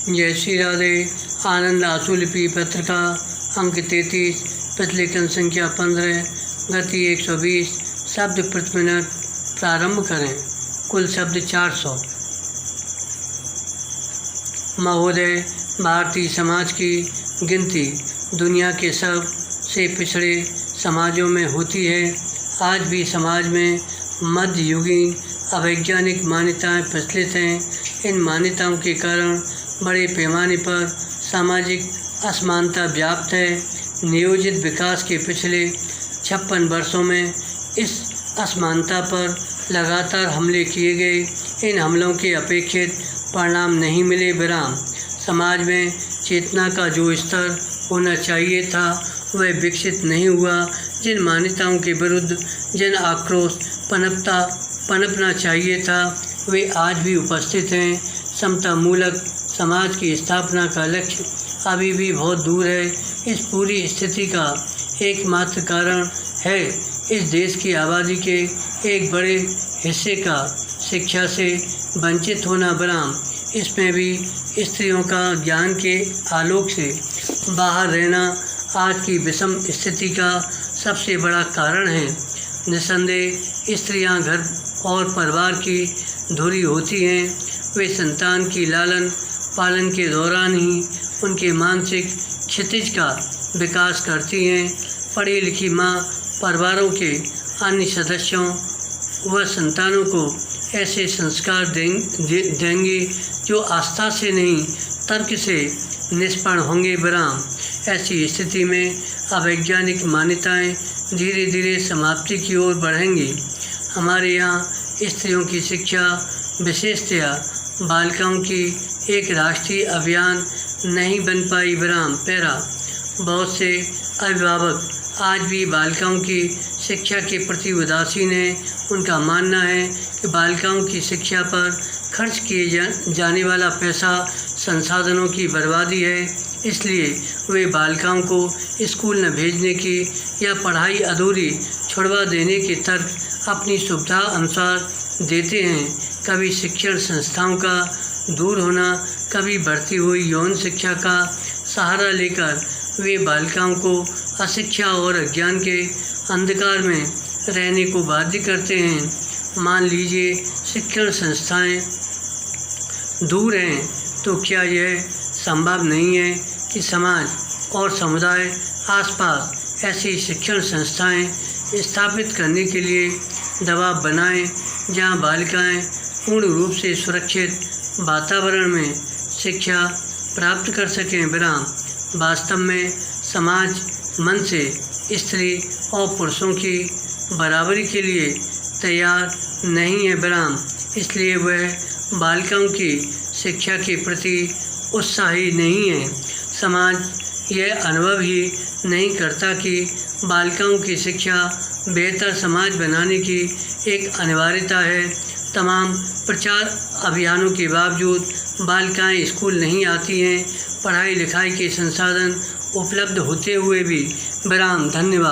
जय श्री राधे। आनंद आशुलिपि पत्रिका अंक 33, प्रतिलेखन संख्या 15, गति 120, शब्द प्रति मिनट। प्रारंभ करें। कुल शब्द 400। महोदय, भारतीय समाज की गिनती दुनिया के सबसे पिछड़े समाजों में होती है। आज भी समाज में मध्ययुगीन अवैज्ञानिक मान्यताएं प्रचलित हैं। इन मान्यताओं के कारण बड़े पैमाने पर सामाजिक असमानता व्याप्त है। नियोजित विकास के पिछले 56 वर्षों में इस असमानता पर लगातार हमले किए गए। इन हमलों के अपेक्षित परिणाम नहीं मिले। विराम। समाज में चेतना का जो स्तर होना चाहिए था वह विकसित नहीं हुआ। जिन मान्यताओं के विरुद्ध जन आक्रोश पनपना चाहिए था वे आज भी उपस्थित हैं। समता मूलक समाज की स्थापना का लक्ष्य अभी भी बहुत दूर है। इस पूरी स्थिति का एकमात्र कारण है इस देश की आबादी के एक बड़े हिस्से का शिक्षा से वंचित होना। विराम। इसमें भी स्त्रियों का ज्ञान के आलोक से बाहर रहना आज की विषम स्थिति का सबसे बड़ा कारण है। निस्संदेह स्त्रियां घर और परिवार की धुरी होती हैं। वे संतान की लालन पालन के दौरान ही उनके मानसिक क्षितिज का विकास करती हैं। पढ़ी लिखी माँ परिवारों के अन्य सदस्यों व संतानों को ऐसे संस्कार देंगी जो आस्था से नहीं तर्क से निष्पन्न होंगे। विराम। ऐसी स्थिति में अवैज्ञानिक मान्यताएं धीरे धीरे समाप्ति की ओर बढ़ेंगी। हमारे यहाँ स्त्रियों की शिक्षा, विशेषतया बालिकाओं की एक राष्ट्रीय अभियान नहीं बन पाई। विराम। पैरा। बहुत से अभिभावक आज भी बालिकाओं की शिक्षा के प्रति उदासीन हैं। उनका मानना है कि बालिकाओं की शिक्षा पर खर्च किए जाने वाला पैसा संसाधनों की बर्बादी है, इसलिए वे बालिकाओं को स्कूल न भेजने की या पढ़ाई अधूरी छुड़वा देने के तर्क अपनी सुविधा अनुसार देते हैं। कभी शिक्षण संस्थाओं का दूर होना, कभी बढ़ती हुई यौन शिक्षा का सहारा लेकर वे बालिकाओं को अशिक्षा और अज्ञान के अंधकार में रहने को बाध्य करते हैं। मान लीजिए शिक्षण संस्थाएं दूर हैं, तो क्या यह संभव नहीं है कि समाज और समुदाय आसपास ऐसी शिक्षण संस्थाएं स्थापित करने के लिए दबाव बनाएं जहां बालिकाएं पूर्ण रूप से सुरक्षित वातावरण में शिक्षा प्राप्त कर सकें। विराम। वास्तव में समाज मन से स्त्री और पुरुषों की बराबरी के लिए तैयार नहीं है। विराम। इसलिए वह बालिकाओं की शिक्षा के प्रति उत्साही नहीं है। समाज यह अनुभव ही नहीं करता कि बालिकाओं की शिक्षा बेहतर समाज बनाने की एक अनिवार्यता है। तमाम प्रचार अभियानों के बावजूद बालिकाएं स्कूल नहीं आती हैं, पढ़ाई लिखाई के संसाधन उपलब्ध होते हुए भी। विराम। धन्यवाद।